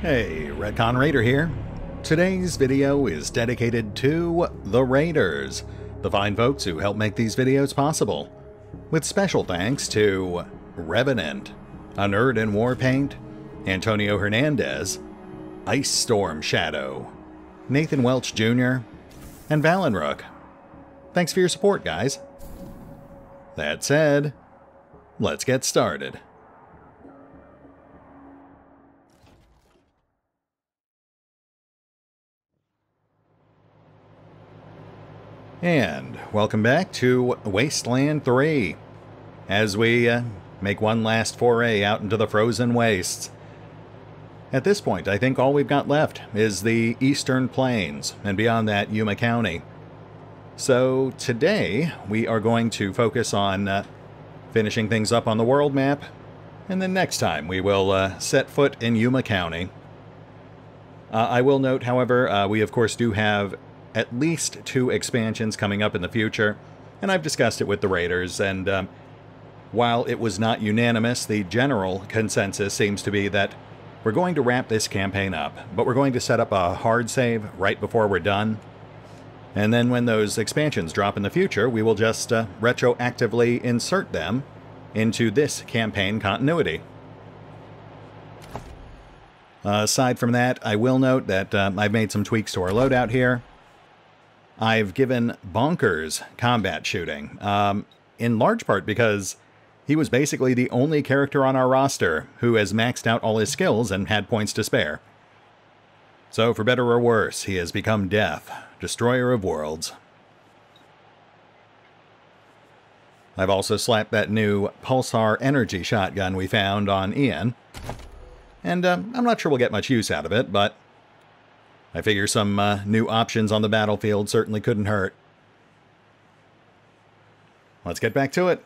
Hey, Retcon Raider here. Today's video is dedicated to the Raiders, the fine folks who help make these videos possible. With special thanks to Revenant, a nerd in war paint, Antonio Hernandez, Ice Storm Shadow, Nathan Welch Jr., and Valenrook. Thanks for your support, guys. That said, let's get started. And welcome back to Wasteland 3, as we make one last foray out into the frozen wastes. At this point, I think all we've got left is the Eastern Plains, and beyond that, Yuma County. So today, we are going to focus on finishing things up on the world map, and then next time we will set foot in Yuma County. I will note, however, we of course do have at least 2 expansions coming up in the future, and I've discussed it with the Raiders, and while it was not unanimous, the general consensus seems to be that we're going to wrap this campaign up, but we're going to set up a hard save right before we're done, and then when those expansions drop in the future, we will just retroactively insert them into this campaign continuity. Aside from that, I will note that I've made some tweaks to our loadout here. I've given Bonkers combat shooting, in large part because he was basically the only character on our roster who has maxed out all his skills and had points to spare. So for better or worse, he has become Death, Destroyer of Worlds. I've also slapped that new Pulsar energy shotgun we found on Ian, and I'm not sure we'll get much use out of it, but I figure some new options on the battlefield certainly couldn't hurt. Let's get back to it.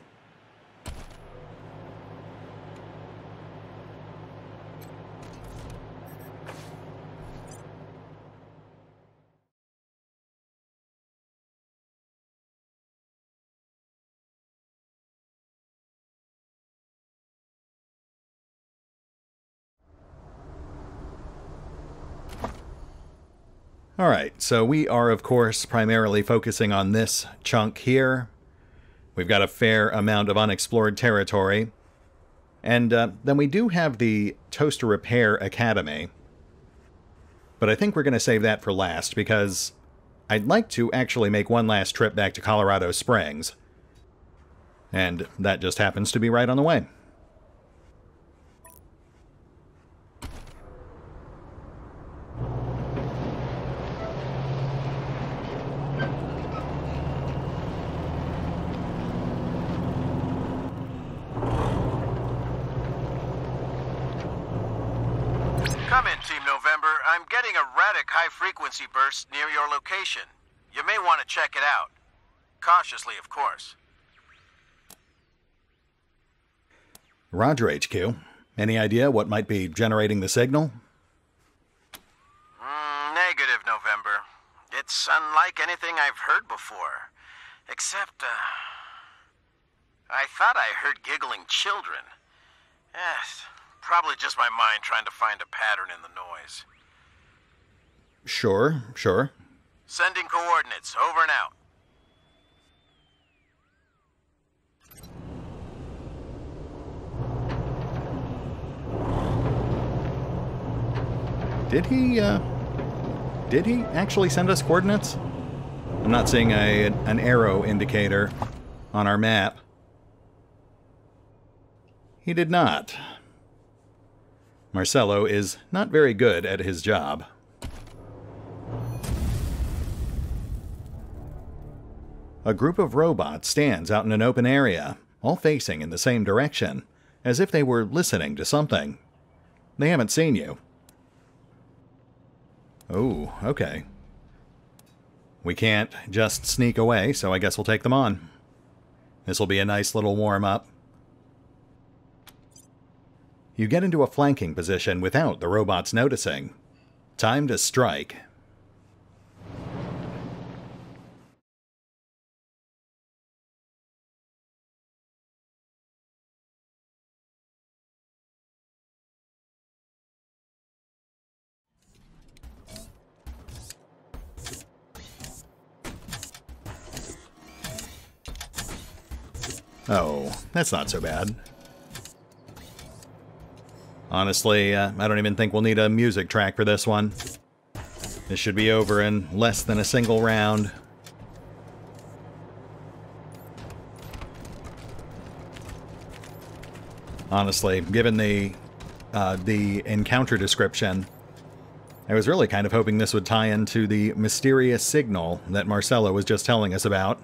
Alright, so we are, of course, primarily focusing on this chunk here. We've got a fair amount of unexplored territory. And then we do have the Toaster Repair Academy. But I think we're going to save that for last, because I'd like to actually make one last trip back to Colorado Springs. And that just happens to be right on the way. Come in, Team November. I'm getting erratic high-frequency bursts near your location. You may want to check it out. Cautiously, of course. Roger, HQ. Any idea what might be generating the signal? Negative, November. It's unlike anything I've heard before. Except, I thought I heard giggling children. Yes. Probably just my mind trying to find a pattern in the noise. Sure. Sending coordinates. Over and out. Did he actually send us coordinates? I'm not seeing an arrow indicator on our map. He did not. Marcelo is not very good at his job. A group of robots stands out in an open area, all facing in the same direction, as if they were listening to something. They haven't seen you. Oh, okay. We can't just sneak away, so I guess we'll take them on. This'll be a nice little warm-up. You get into a flanking position without the robots noticing. Time to strike. Oh, that's not so bad. Honestly, I don't even think we'll need a music track for this one. This should be over in less than a single round. Honestly, given the encounter description, I was really kind of hoping this would tie into the mysterious signal that Marcella was just telling us about.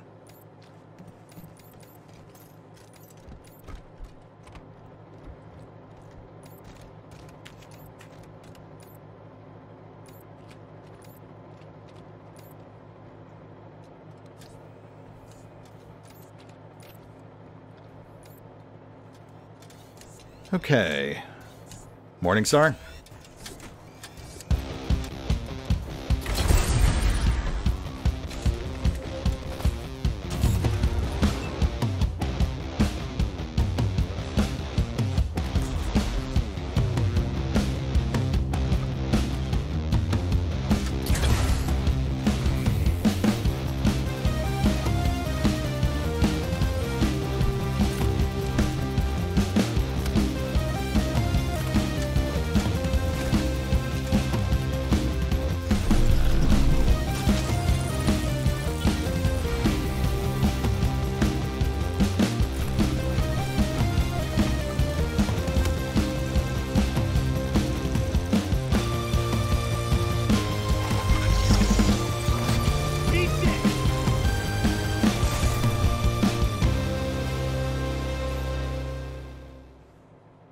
Okay. Morningstar?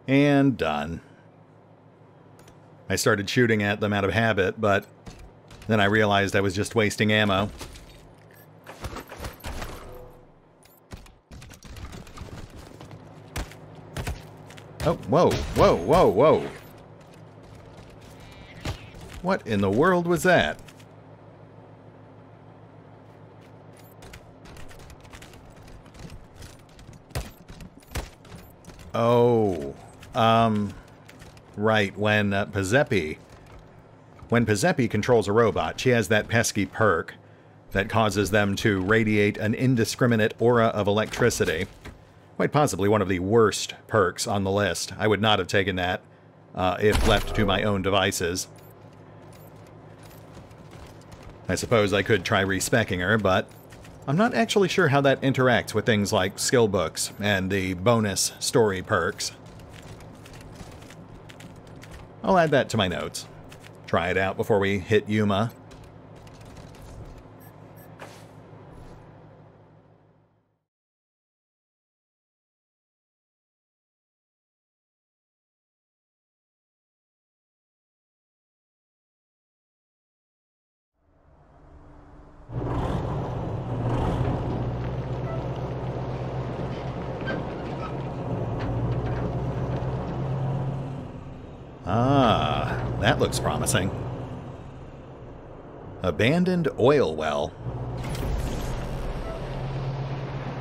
And done. I started shooting at them out of habit, but then I realized I was just wasting ammo. Oh, whoa, whoa, whoa, whoa. What in the world was that? Oh, right, when Pazeppi controls a robot, she has that pesky perk that causes them to radiate an indiscriminate aura of electricity. Quite possibly one of the worst perks on the list. I would not have taken that if left to my own devices. I suppose I could try respecking her, but I'm not actually sure how that interacts with things like skill books and the bonus story perks. I'll add that to my notes. Try it out before we hit Yuma. Ah, that looks promising. Abandoned oil well.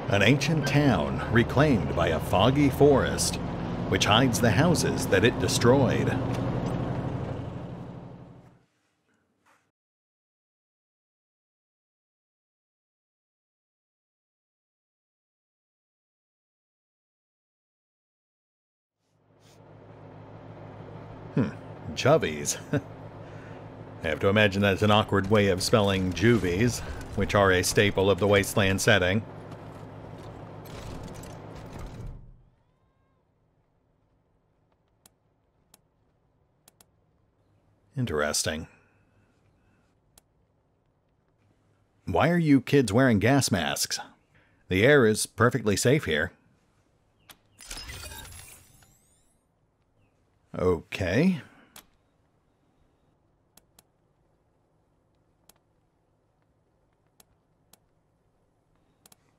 An ancient town reclaimed by a foggy forest, which hides the houses that it destroyed. Juvies. I have to imagine that's an awkward way of spelling juvies, which are a staple of the Wasteland setting. Interesting. Why are you kids wearing gas masks? The air is perfectly safe here. Okay.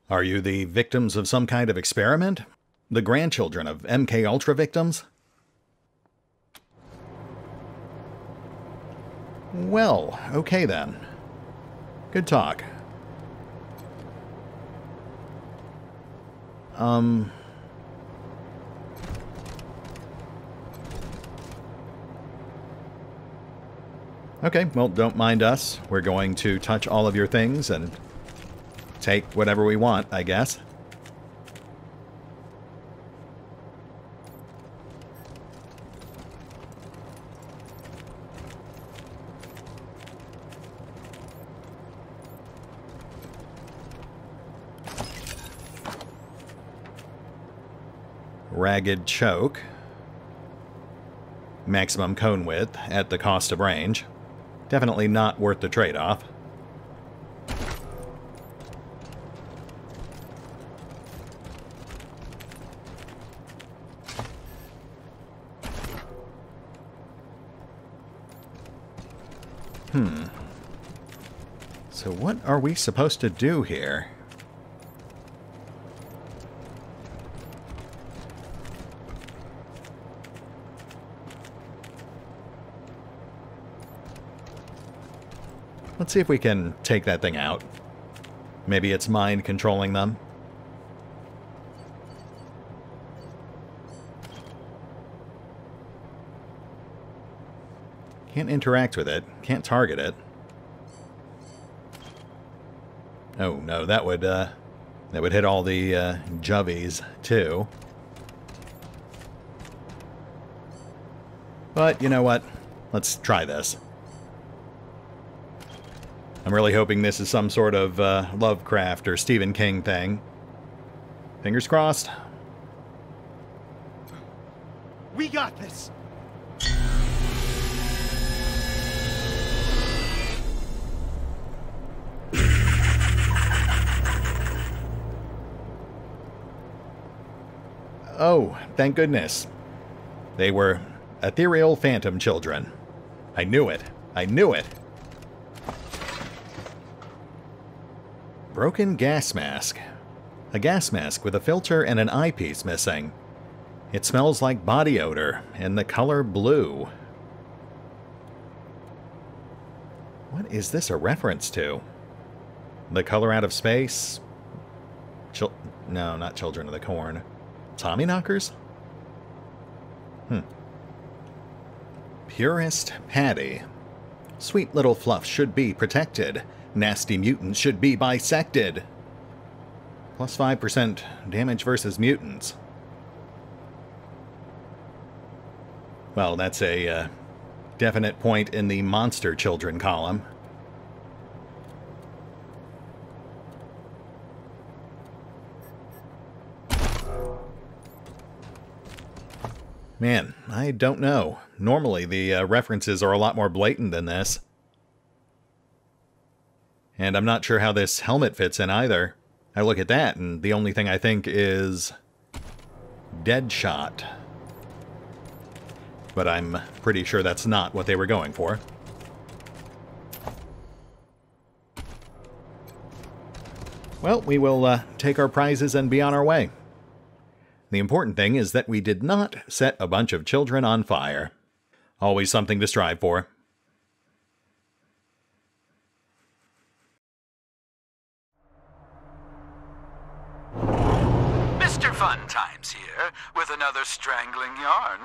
Are you the victims of some kind of experiment? The grandchildren of MK Ultra victims? Well, okay then. Good talk. Okay, well, don't mind us. We're going to touch all of your things and take whatever we want, I guess. Ragged choke. Maximum cone width at the cost of range. Definitely not worth the trade-off. So what are we supposed to do here? Let's see if we can take that thing out. Maybe it's mind controlling them. Can't interact with it. Can't target it. Oh no, that would hit all the juvies too. But you know what? Let's try this. I'm really hoping this is some sort of Lovecraft or Stephen King thing. Fingers crossed. We got this! Oh, thank goodness. They were ethereal phantom children. I knew it. I knew it. Broken gas mask. A gas mask with a filter and an eyepiece missing. It smells like body odor, and the color blue. What is this a reference to? The Color Out of Space? No, not Children of the Corn. Tommyknockers? Purist Patty. Sweet little fluff should be protected. Nasty mutants should be bisected. Plus 5% damage versus mutants. Well, that's a definite point in the monster children column. Man, I don't know. Normally the references are a lot more blatant than this. And I'm not sure how this helmet fits in either. I look at that and the only thing I think is Deadshot. But I'm pretty sure that's not what they were going for. Well, we will take our prizes and be on our way. The important thing is that we did not set a bunch of children on fire. Always something to strive for. Mr. Fun Times here, with another strangling yarn.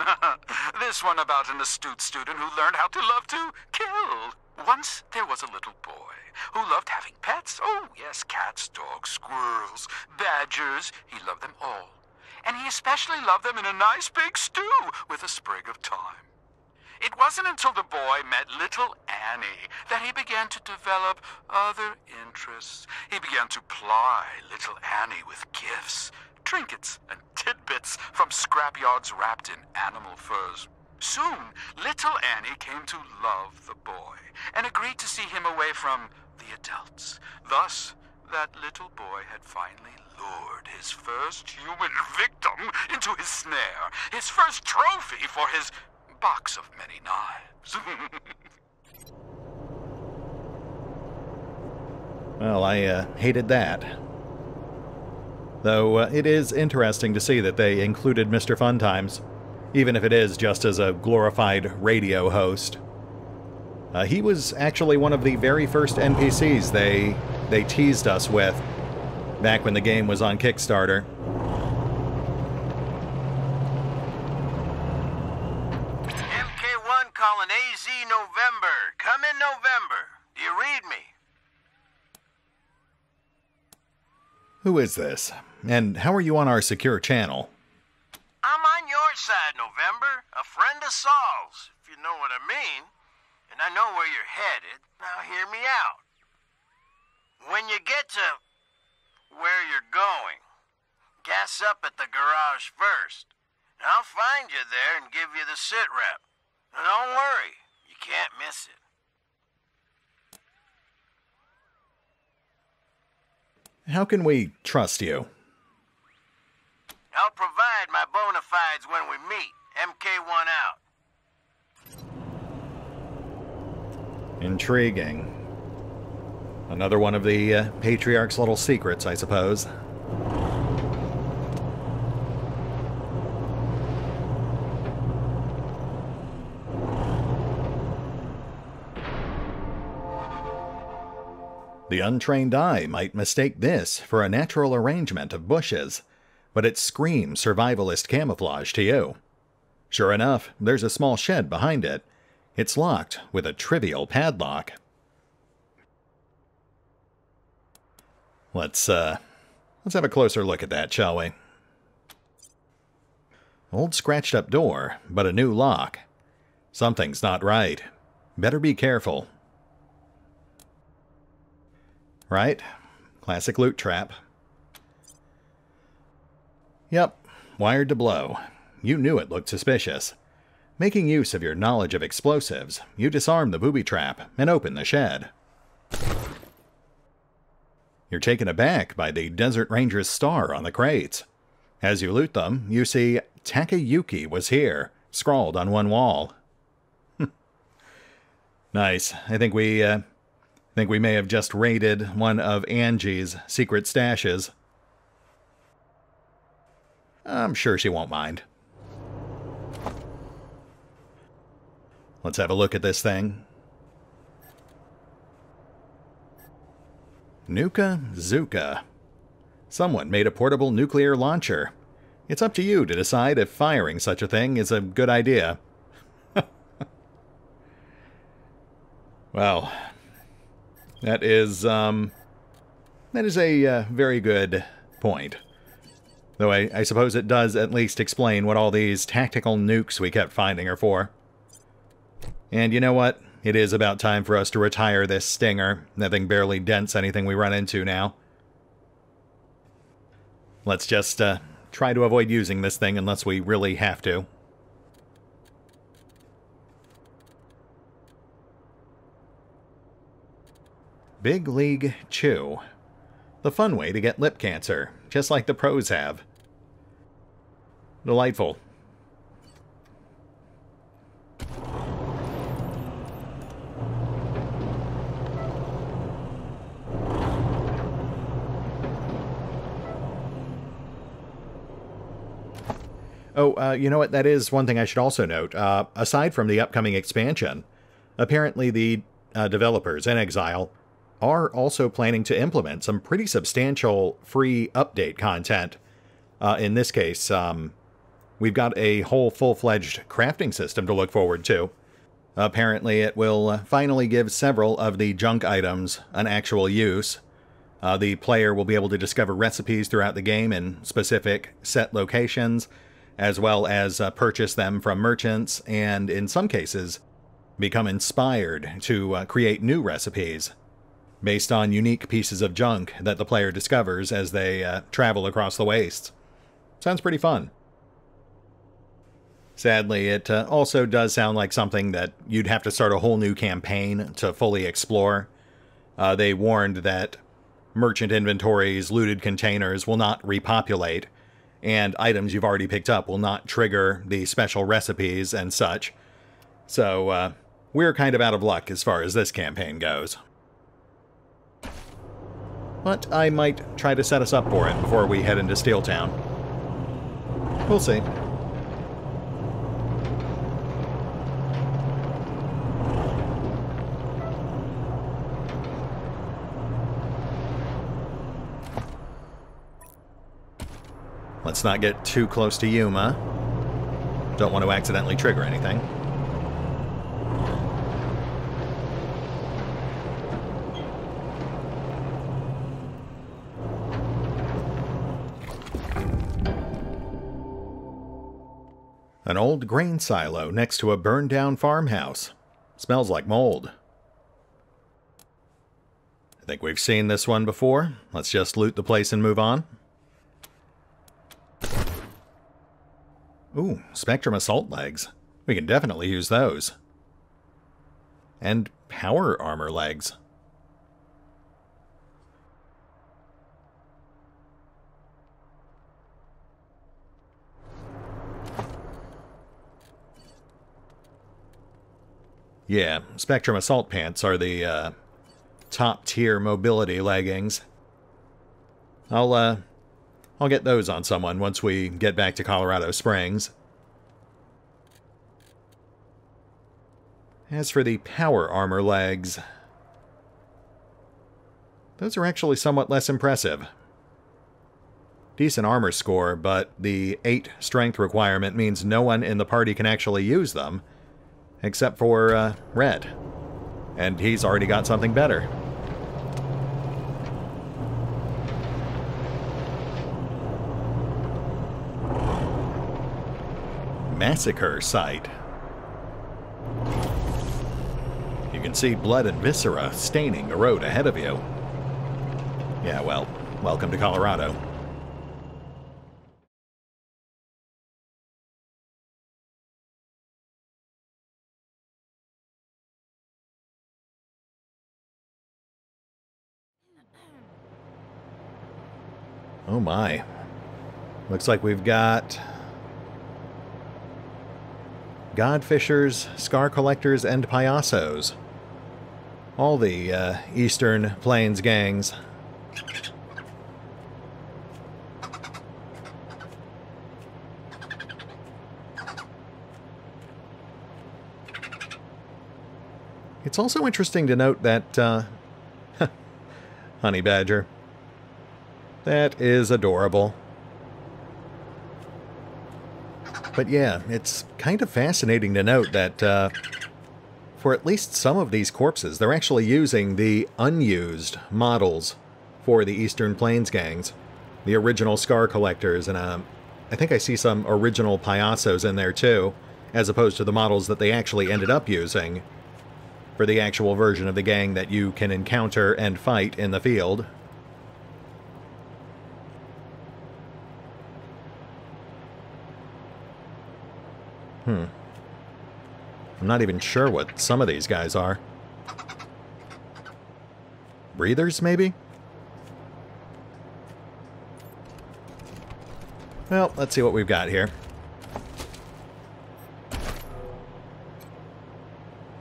This one about an astute student who learned how to love to kill. Once there was a little boy who loved having pets. Oh, yes, cats, dogs, squirrels, badgers. He loved them all. And he especially loved them in a nice big stew with a sprig of thyme. It wasn't until the boy met little Annie that he began to develop other interests. He began to ply little Annie with gifts, trinkets, and tidbits from scrapyards wrapped in animal furs. Soon, little Annie came to love the boy and agreed to see him away from the adults. Thus, that little boy had finally lured his first human victim into his snare, his first trophy for his box of many knives. Well, I hated that. Though it is interesting to see that they included Mr. Funtimes, even if it is just as a glorified radio host. He was actually one of the very first NPCs they teased us with back when the game was on Kickstarter. MK1 calling AZ November. Come in November. Do you read me? Who is this? And how are you on our secure channel? I'm on your side, November. A friend of Saul's, if you know what I mean. And I know where you're headed. Now hear me out. When you get to where you're going, gas up at the garage first. I'll find you there and give you the sit rep. And don't worry, you can't miss it. How can we trust you? I'll provide my bona fides when we meet. MK1 out. Intriguing. Another one of the Patriarch's little secrets, I suppose. The untrained eye might mistake this for a natural arrangement of bushes, but it screams survivalist camouflage to you. Sure enough, there's a small shed behind it. It's locked with a trivial padlock. Let's have a closer look at that, shall we? Old scratched up door, but a new lock. Something's not right. Better be careful. Right? Classic loot trap. Yep, wired to blow. You knew it looked suspicious. Making use of your knowledge of explosives, you disarm the booby trap and open the shed. You're taken aback by the Desert Ranger's star on the crates. As you loot them, you see Takayuki was here, scrawled on one wall. Nice. I think we may have just raided one of Angie's secret stashes. I'm sure she won't mind. Let's have a look at this thing. Nuka Zuka. Someone made a portable nuclear launcher. It's up to you to decide if firing such a thing is a good idea. Well, that is a very good point. Though I suppose it does at least explain what all these tactical nukes we kept finding are for. And you know what? It is about time for us to retire this stinger. Nothing barely dents anything we run into now. Let's just try to avoid using this thing unless we really have to. Big League Chew. The fun way to get lip cancer, just like the pros have. Delightful. Oh, you know what? That is one thing I should also note. Aside from the upcoming expansion, apparently the developers, InXile, are also planning to implement some pretty substantial free update content. In this case, we've got a whole full-fledged crafting system to look forward to. Apparently it will finally give several of the junk items an actual use. The player will be able to discover recipes throughout the game in specific set locations, as well as purchase them from merchants, and in some cases, become inspired to create new recipes based on unique pieces of junk that the player discovers as they travel across the wastes. Sounds pretty fun. Sadly, it also does sound like something that you'd have to start a whole new campaign to fully explore. They warned that merchant inventories, looted containers will not repopulate, and items you've already picked up will not trigger the special recipes and such. So, we're kind of out of luck as far as this campaign goes. But I might try to set us up for it before we head into Steeltown. We'll see. Let's not get too close to Yuma. Don't want to accidentally trigger anything. An old grain silo next to a burned-down farmhouse. Smells like mold. I think we've seen this one before. Let's just loot the place and move on. Ooh, Spectrum Assault legs. We can definitely use those. And power armor legs. Yeah, Spectrum Assault pants are the top-tier mobility leggings. I'll get those on someone once we get back to Colorado Springs. As for the power armor legs, those are actually somewhat less impressive. Decent armor score, but the 8 strength requirement means no one in the party can actually use them, except for Red. And he's already got something better. Massacre site. You can see blood and viscera staining the road ahead of you. Yeah, well, welcome to Colorado. Oh my. Looks like we've got Godfishers, Scar Collectors, and Payasos. All the Eastern Plains gangs. It's also interesting to note that, Honey Badger. That is adorable. But yeah, it's kind of fascinating to note that for at least some of these corpses, they're actually using the unused models for the Eastern Plains gangs. The original Scar Collectors, and I think I see some original Payasos in there too, as opposed to the models that they actually ended up using for the actual version of the gang that you can encounter and fight in the field. I'm not even sure what some of these guys are. Breathers, maybe? Well, let's see what we've got here.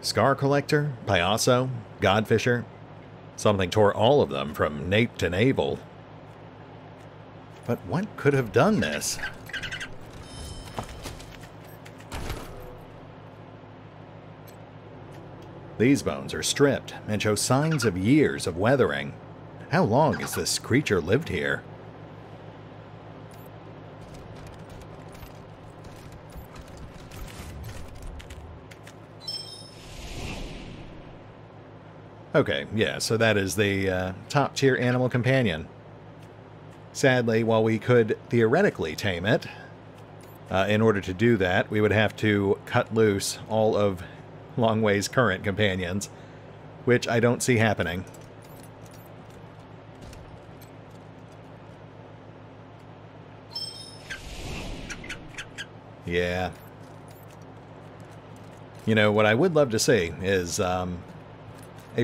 Scar Collector, Payaso, Godfisher. Something tore all of them from nape to navel. But what could have done this? These bones are stripped and show signs of years of weathering. How long has this creature lived here? Okay, yeah, so that is the top-tier animal companion. Sadly, while we could theoretically tame it, in order to do that, we would have to cut loose all of Longway's current companions, which I don't see happening. Yeah. You know, what I would love to see is a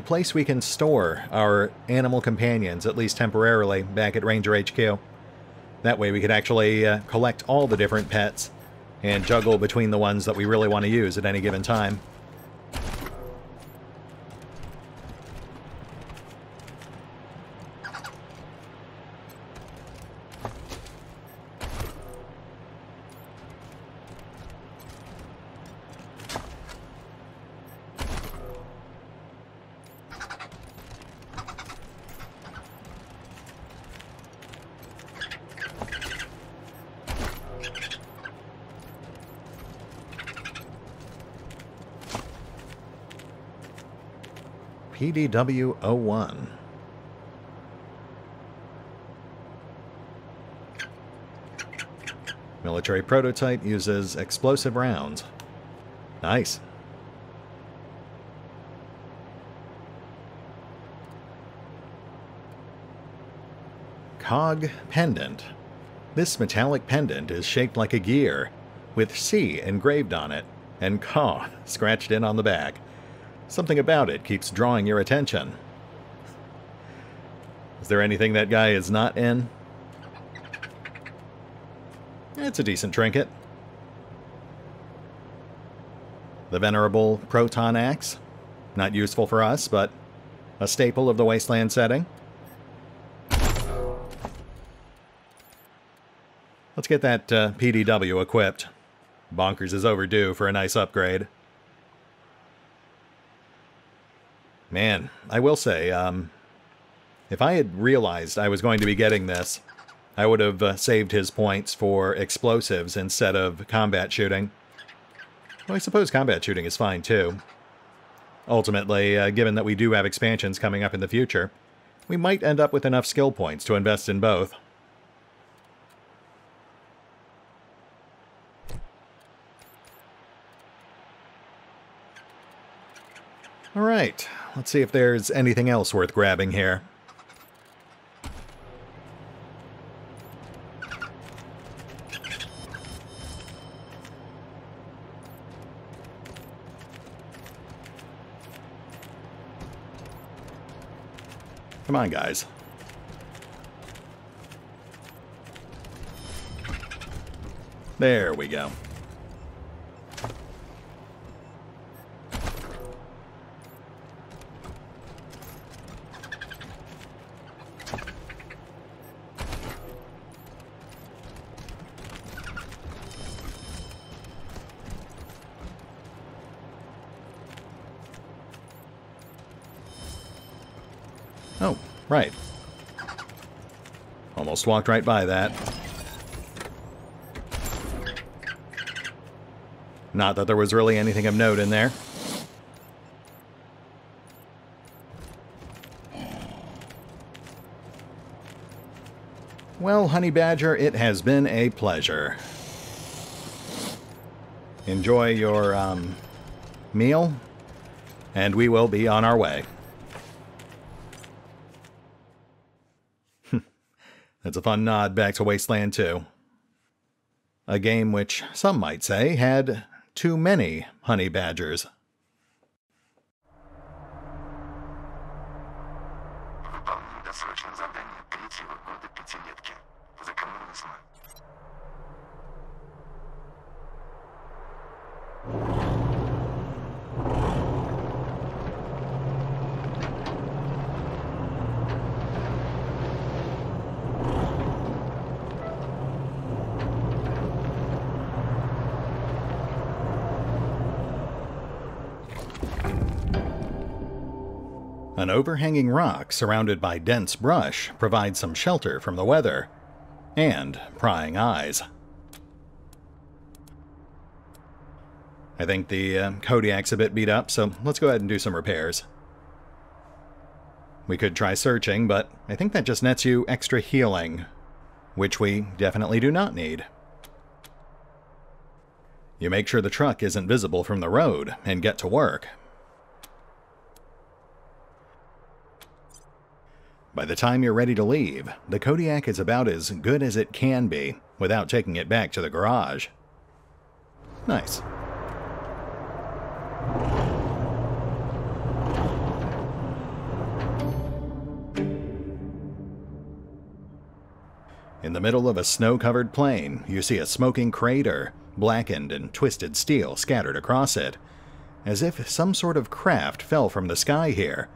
place we can store our animal companions, at least temporarily, back at Ranger HQ. That way we could actually collect all the different pets and juggle between the ones that we really want to use at any given time. PDW-01. Military prototype uses explosive rounds. Nice. COG pendant. This metallic pendant is shaped like a gear. with C engraved on it and CAW scratched in on the back. Something about it keeps drawing your attention. Is there anything that guy is not in? It's a decent trinket. The venerable proton axe. Not useful for us, but a staple of the Wasteland setting. Let's get that PDW equipped. Bonkers is overdue for a nice upgrade. Man, I will say, if I had realized I was going to be getting this, I would have saved his points for explosives instead of combat shooting. Well, I suppose combat shooting is fine too. Ultimately, given that we do have expansions coming up in the future, we might end up with enough skill points to invest in both. Alright, let's see if there's anything else worth grabbing here. Come on, guys. There we go. Oh, right. Almost walked right by that. Not that there was really anything of note in there. Well, Honey Badger, it has been a pleasure. Enjoy your meal, and we will be on our way. That's a fun nod back to Wasteland 2. A game which some might say had too many honey badgers. An overhanging rock surrounded by dense brush provides some shelter from the weather and prying eyes. I think the Kodiak's a bit beat up, so let's go ahead and do some repairs. We could try searching, but I think that just nets you extra healing, which we definitely do not need. You make sure the truck isn't visible from the road and get to work. By the time you're ready to leave, the Kodiak is about as good as it can be without taking it back to the garage. Nice. In the middle of a snow-covered plain, you see a smoking crater, blackened and twisted steel scattered across it, as if some sort of craft fell from the sky here.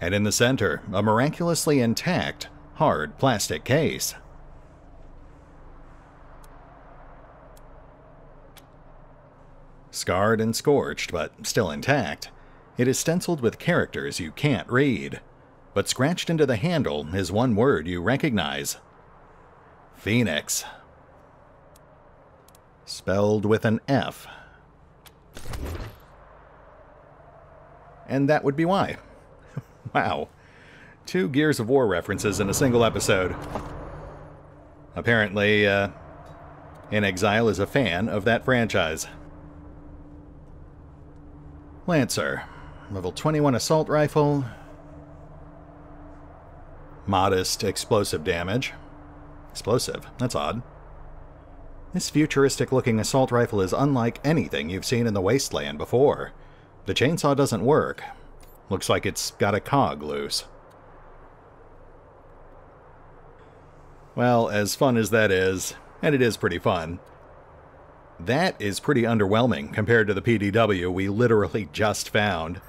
And in the center, a miraculously intact, hard plastic case. Scarred and scorched, but still intact, it is stenciled with characters you can't read, but scratched into the handle is one word you recognize. Phoenix. Spelled with an F. And that would be why. Wow. 2 Gears of War references in a single episode. Apparently, InXile is a fan of that franchise. Lancer. Level 21 assault rifle. Modest explosive damage. Explosive. That's odd. This futuristic-looking assault rifle is unlike anything you've seen in the Wasteland before. The chainsaw doesn't work. Looks like it's got a cog loose. Well, as fun as that is, and it is pretty fun, that is pretty underwhelming compared to the PDW we literally just found.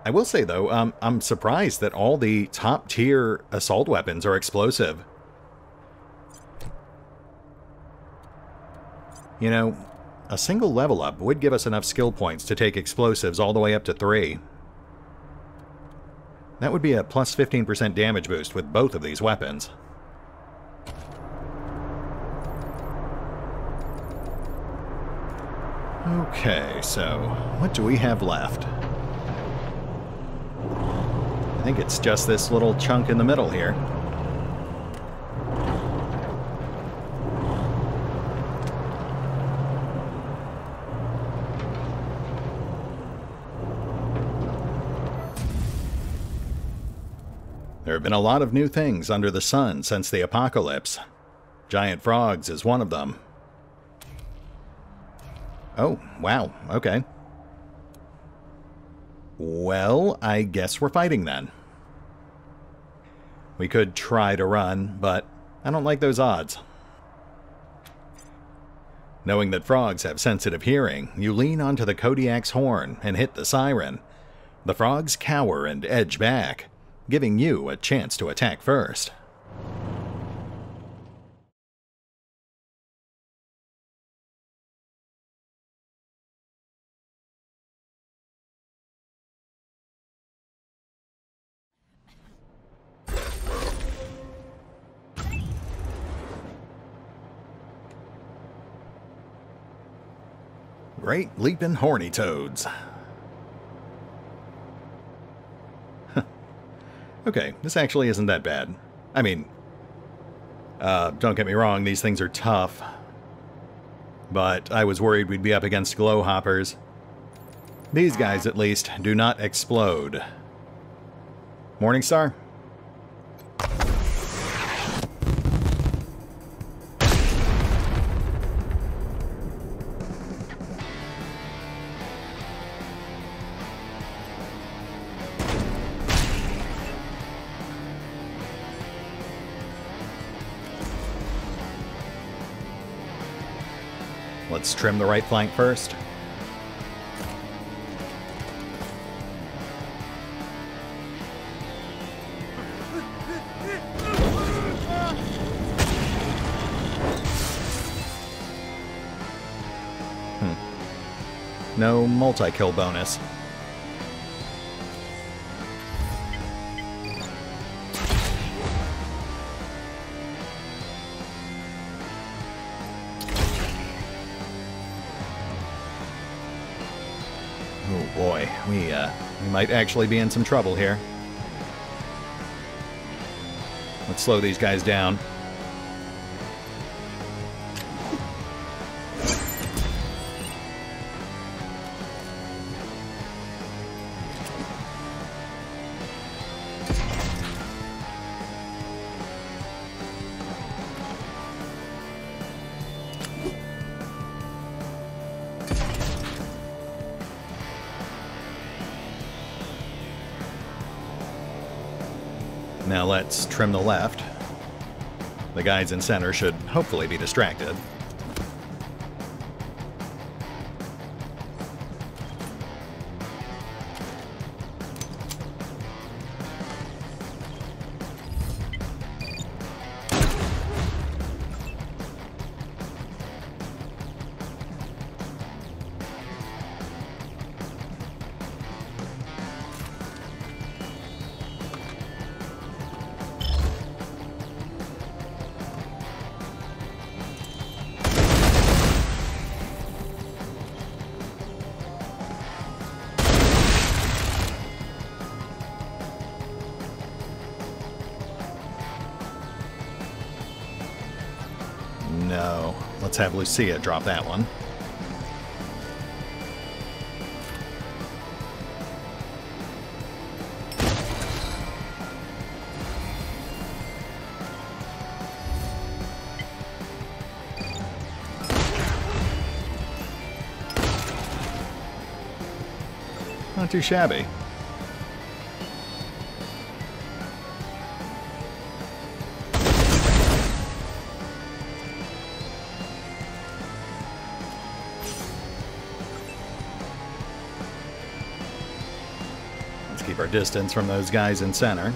I will say, though, I'm surprised that all the top-tier assault weapons are explosive. You know, a single level up would give us enough skill points to take explosives all the way up to 3. That would be a plus 15% damage boost with both of these weapons. Okay, so what do we have left? I think it's just this little chunk in the middle here. There have been a lot of new things under the sun since the apocalypse. Giant frogs is one of them. Oh, wow, okay. Well, I guess we're fighting then. We could try to run, but I don't like those odds. Knowing that frogs have sensitive hearing, you lean onto the Kodiak's horn and hit the siren. The frogs cower and edge back, giving you a chance to attack first. Great leaping horny toads. Okay, this actually isn't that bad. I mean, don't get me wrong, these things are tough. But I was worried we'd be up against glowhoppers. These guys, at least, do not explode. Morningstar? Let's trim the right flank first. No multi-kill bonus. Oh boy, we might actually be in some trouble here. Let's slow these guys down. Now let's trim the left. The guys in center should hopefully be distracted. No. Let's have Lucia drop that one. Not too shabby. Let's keep our distance from those guys in center.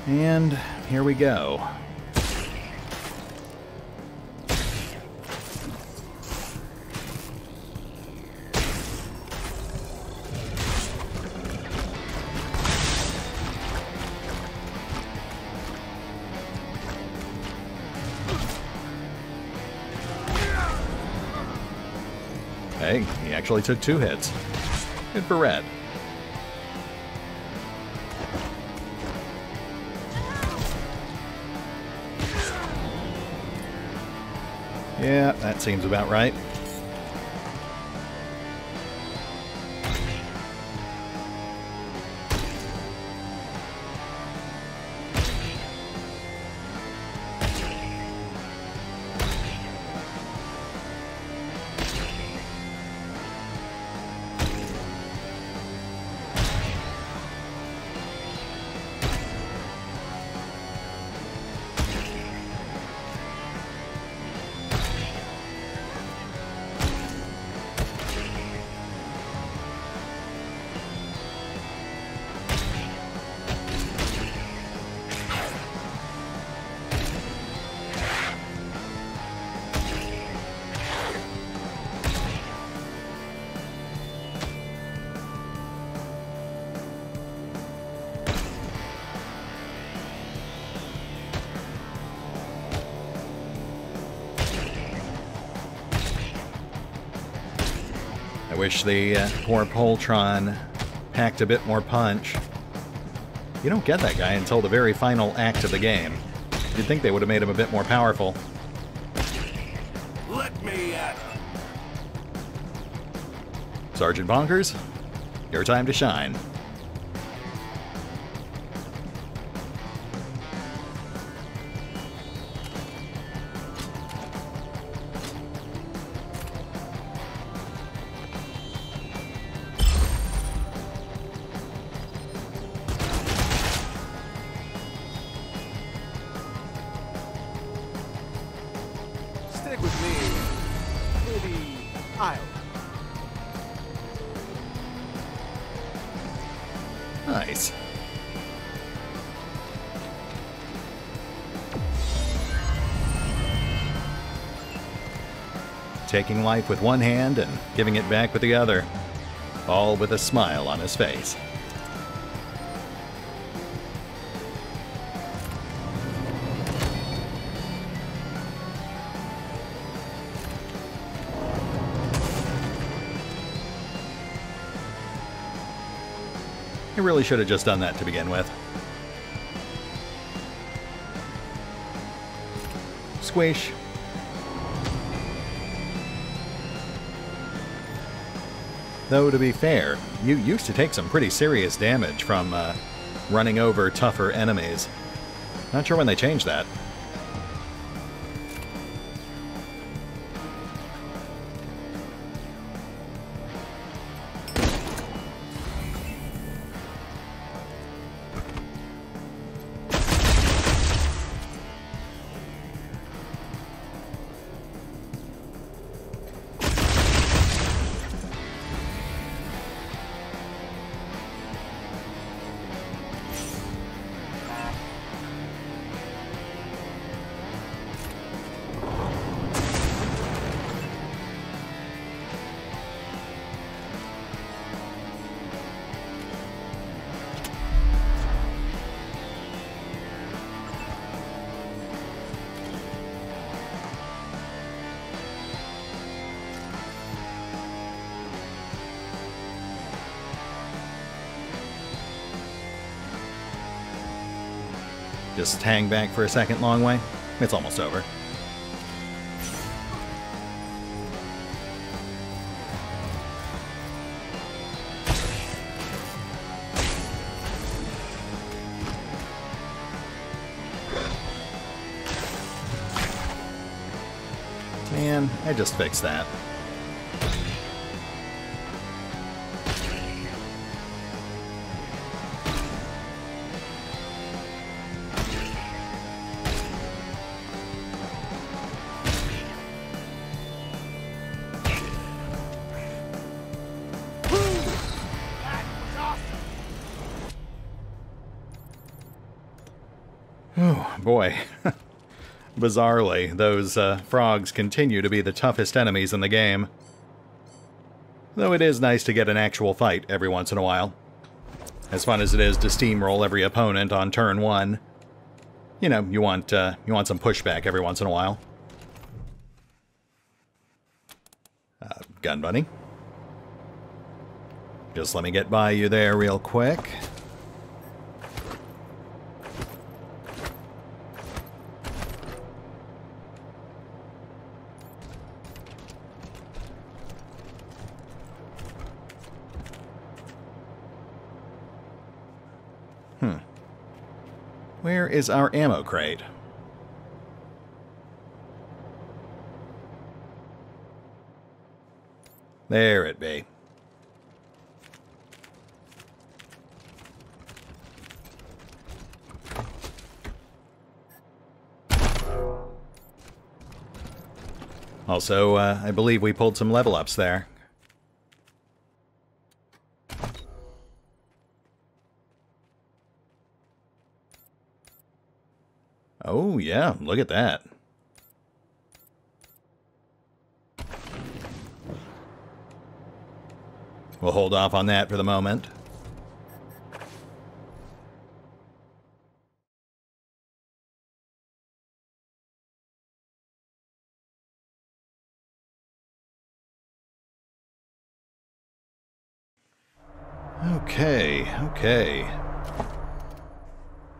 And here we go. Hey, he actually took 2 hits. Good for Red. Yeah, that seems about right. I wish the poor Poltron packed a bit more punch. You don't get that guy until the very final act of the game. You'd think they would have made him a bit more powerful. Let me at him. Sergeant Bonkers, your time to shine. Stick with me for the aisle. Nice. Taking life with one hand and giving it back with the other. All with a smile on his face. He really should have just done that to begin with. Squish. Though, to be fair, you used to take some pretty serious damage from running over tougher enemies. Not sure when they changed that. Just hang back for a second, long way. It's almost over. Man, I just fixed that. Oh, boy. Bizarrely, those frogs continue to be the toughest enemies in the game. Though it is nice to get an actual fight every once in a while. As fun as it is to steamroll every opponent on turn 1. You know, you want some pushback every once in a while. Gun bunny. Just let me get by you there real quick. Where is our ammo crate? There it be. Also, I believe we pulled some level ups there. Oh, yeah, look at that. We'll hold off on that for the moment. Okay.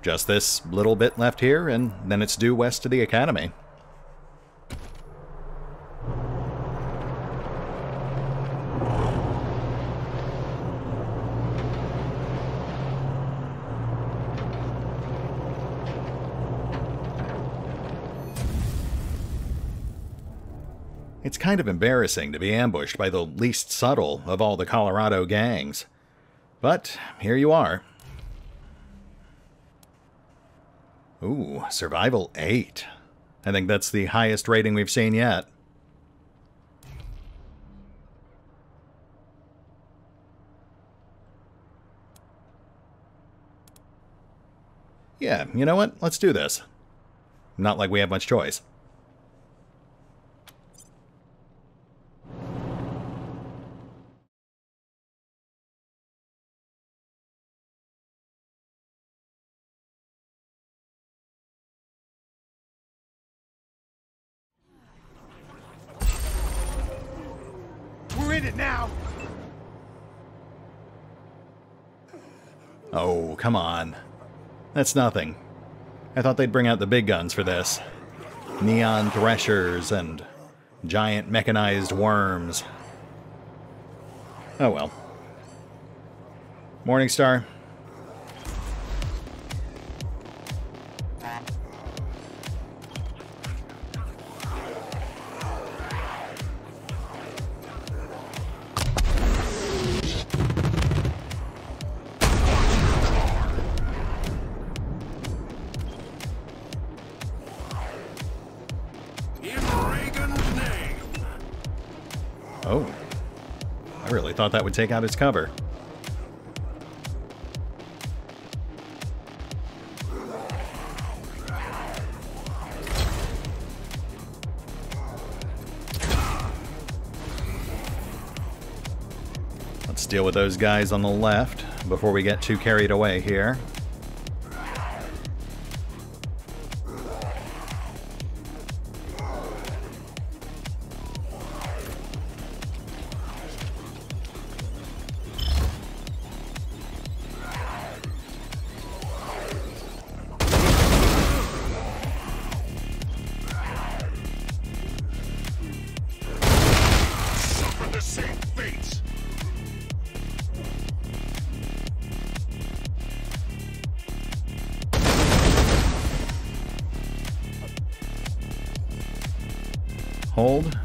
Just this little bit left here, and then it's due west to the Academy. It's kind of embarrassing to be ambushed by the least subtle of all the Colorado gangs. But here you are. Ooh, Survival 8. I think that's the highest rating we've seen yet. Yeah, you know what? Let's do this. Not like we have much choice. We're in it now. Oh, come on. That's nothing. I thought they'd bring out the big guns for this. Neon threshers and giant mechanized worms. Oh well. Morningstar. Oh, I really thought that would take out its cover. Let's deal with those guys on the left before we get too carried away here. Hold.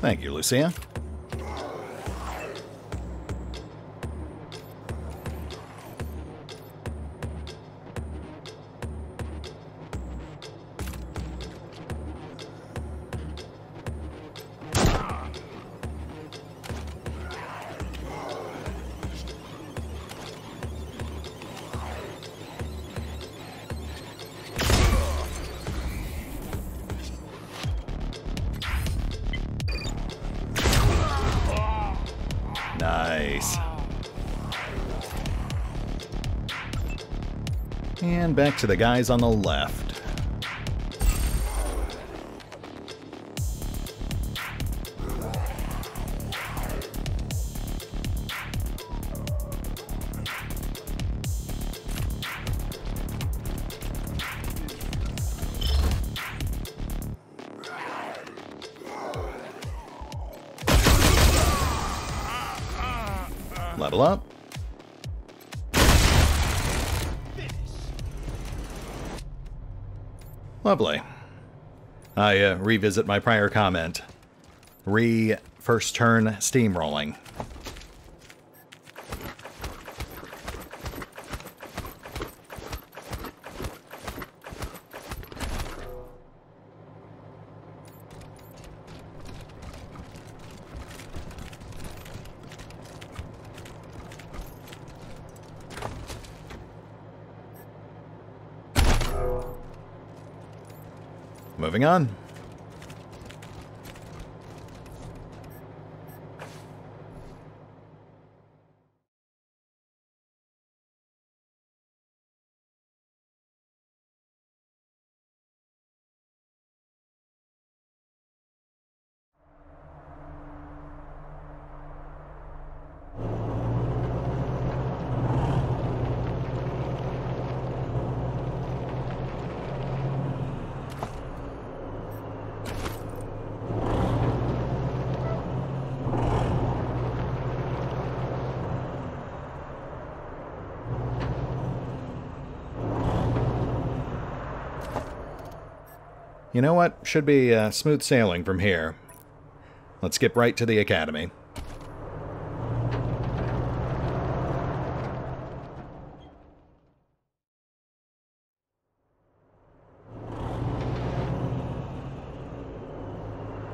Thank you, Lucia. Nice. And back to the guys on the left. Level up. Lovely. I revisit my prior comment. First turn steamrolling. Moving on. You know what? Should be smooth sailing from here. Let's skip right to the academy.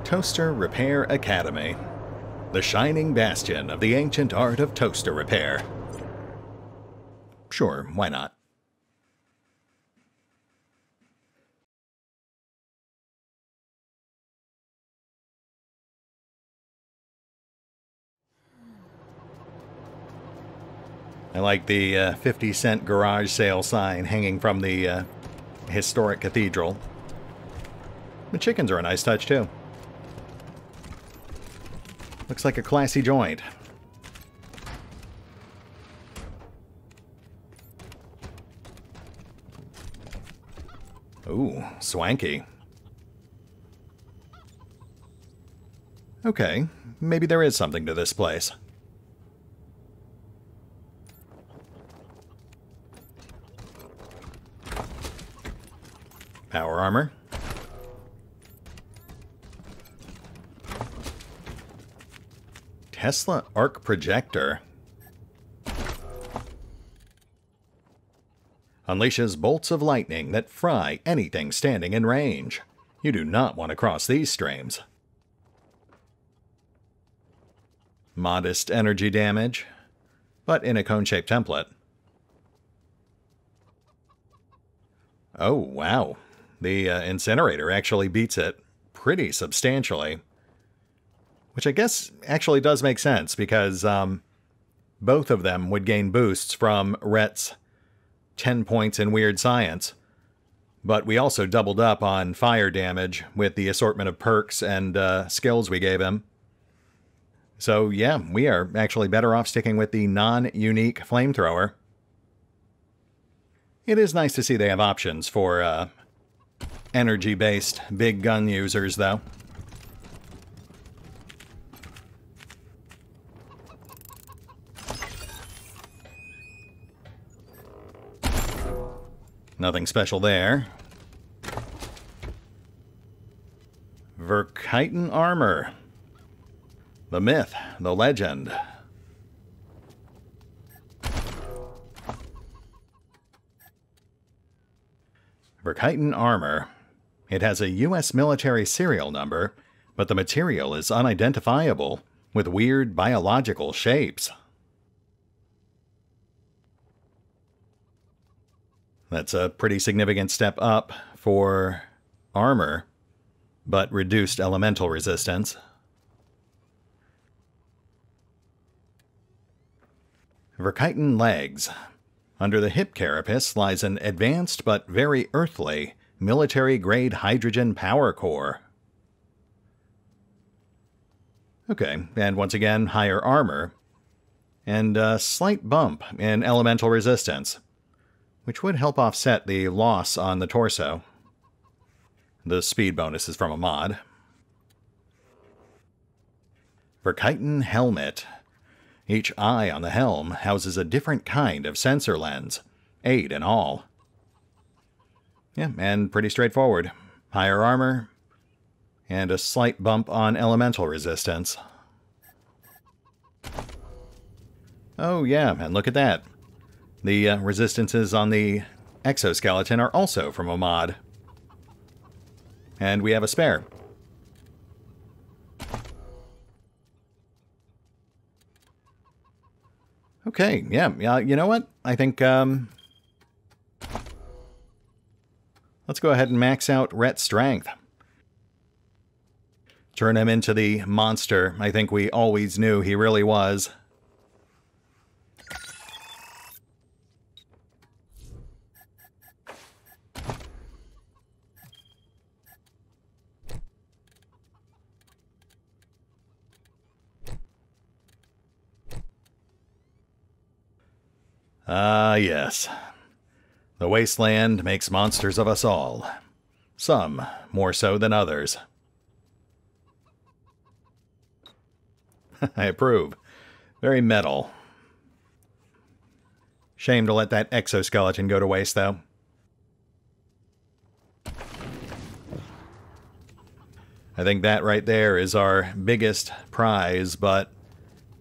Toaster Repair Academy. The shining bastion of the ancient art of toaster repair. Sure, why not? I like the 50-cent garage sale sign hanging from the historic cathedral. The chickens are a nice touch, too. Looks like a classy joint. Ooh, swanky. Okay, maybe there is something to this place. Power armor. Tesla arc projector. Unleashes bolts of lightning that fry anything standing in range. You do not want to cross these streams. Modest energy damage, but in a cone-shaped template. Oh, wow. The incinerator actually beats it pretty substantially. Which I guess actually does make sense, because both of them would gain boosts from Rhett's 10 points in weird science. But we also doubled up on fire damage with the assortment of perks and skills we gave him. So yeah, we are actually better off sticking with the non-unique flamethrower. It is nice to see they have options for energy-based big gun users, though. Nothing special there. Verkiten armor. The myth, the legend. Verkiten armor. It has a U.S. military serial number, but the material is unidentifiable, with weird biological shapes. That's a pretty significant step up for armor, but reduced elemental resistance. Verkiten legs. Under the hip carapace lies an advanced but very earthly military-grade hydrogen power core. Okay, and once again, higher armor, and a slight bump in elemental resistance, which would help offset the loss on the torso. The speed bonus is from a mod. Verkiten helmet. Each eye on the helm houses a different kind of sensor lens, 8 in all. Yeah, and pretty straightforward. Higher armor, and a slight bump on elemental resistance. Oh yeah, and look at that. The resistances on the exoskeleton are also from a mod. And we have a spare. Okay, yeah, you know what? I think, let's go ahead and max out Rhett's strength. Turn him into the monster I think we always knew he really was. Ah, yes. The Wasteland makes monsters of us all. Some more so than others. I approve. Very metal. Shame to let that exoskeleton go to waste, though. I think that right there is our biggest prize, but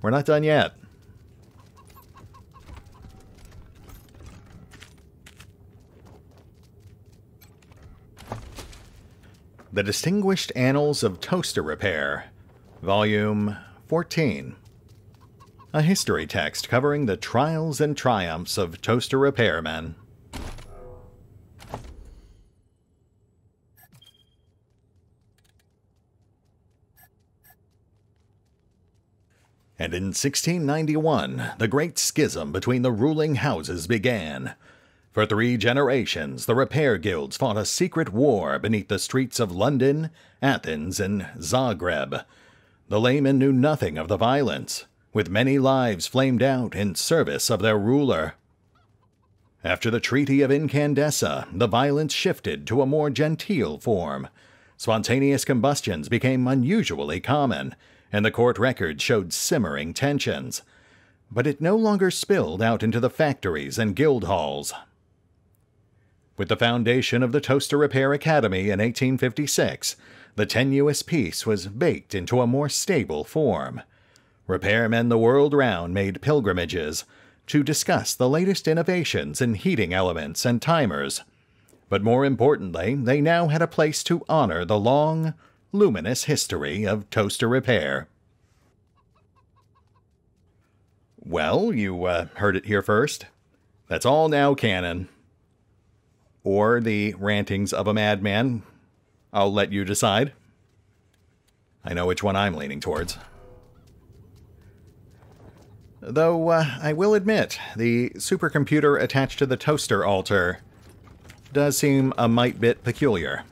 we're not done yet. The Distinguished Annals of Toaster Repair, Volume 14. A history text covering the trials and triumphs of toaster repairmen. And in 1691, the Great Schism between the ruling houses began. For 3 generations, the repair guilds fought a secret war beneath the streets of London, Athens, and Zagreb. The laymen knew nothing of the violence, with many lives flamed out in service of their ruler. After the Treaty of Incandescent, the violence shifted to a more genteel form. Spontaneous combustions became unusually common, and the court records showed simmering tensions. But it no longer spilled out into the factories and guild halls. With the foundation of the Toaster Repair Academy in 1856, the tenuous peace was baked into a more stable form. Repairmen the world round made pilgrimages to discuss the latest innovations in heating elements and timers. But more importantly, they now had a place to honor the long, luminous history of toaster repair. Well, you heard it here first. That's all now canon. Or the rantings of a madman. I'll let you decide. I know which one I'm leaning towards. Though, I will admit, the supercomputer attached to the toaster altar does seem a mite bit peculiar.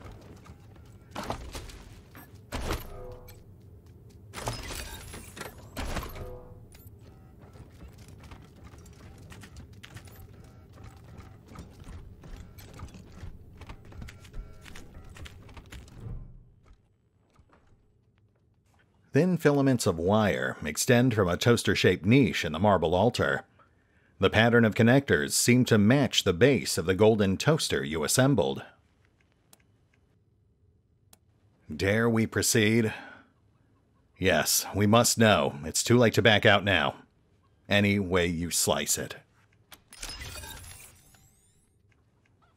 Thin filaments of wire extend from a toaster-shaped niche in the marble altar. The pattern of connectors seem to match the base of the golden toaster you assembled. Dare we proceed? Yes, we must know. It's too late to back out now. Any way you slice it.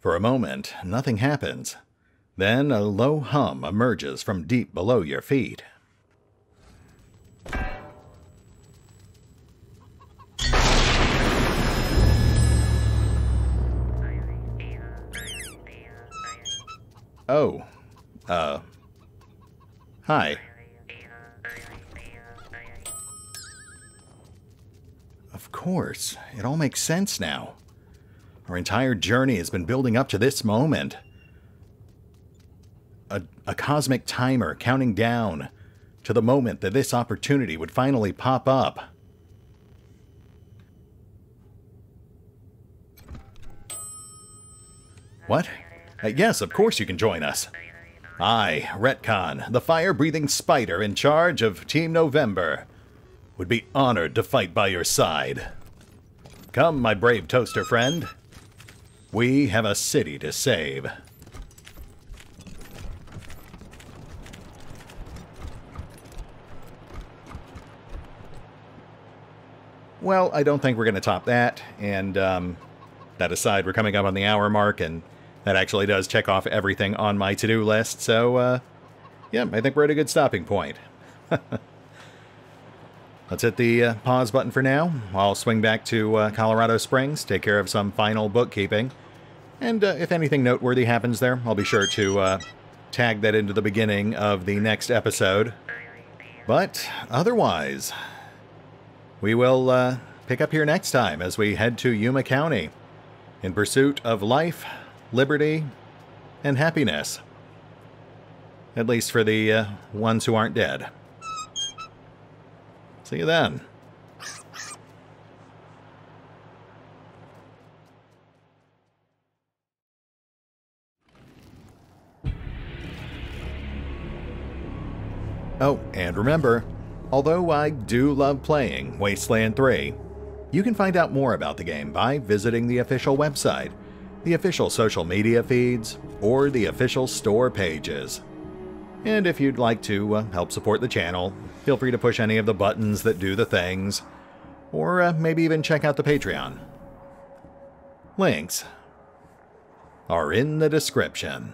For a moment, nothing happens. Then a low hum emerges from deep below your feet. Oh. Hi. Of course. It all makes sense now. Our entire journey has been building up to this moment. A cosmic timer counting down to the moment that this opportunity would finally pop up. What? Yes, of course you can join us. I, Retcon, the fire-breathing spider in charge of Team November, would be honored to fight by your side. Come, my brave toaster friend. We have a city to save. Well, I don't think we're going to top that, and that aside, we're coming up on the hour mark, and that actually does check off everything on my to-do list, so, yeah, I think we're at a good stopping point. Let's hit the pause button for now. I'll swing back to Colorado Springs, take care of some final bookkeeping, and if anything noteworthy happens there, I'll be sure to tag that into the beginning of the next episode. But otherwise, we will pick up here next time as we head to Yuma County in pursuit of life, liberty, and happiness. At least for the ones who aren't dead. See you then. Oh, and remember, although I do love playing Wasteland 3, you can find out more about the game by visiting the official website, the official social media feeds, or the official store pages. And if you'd like to help support the channel, feel free to push any of the buttons that do the things, or maybe even check out the Patreon. Links are in the description.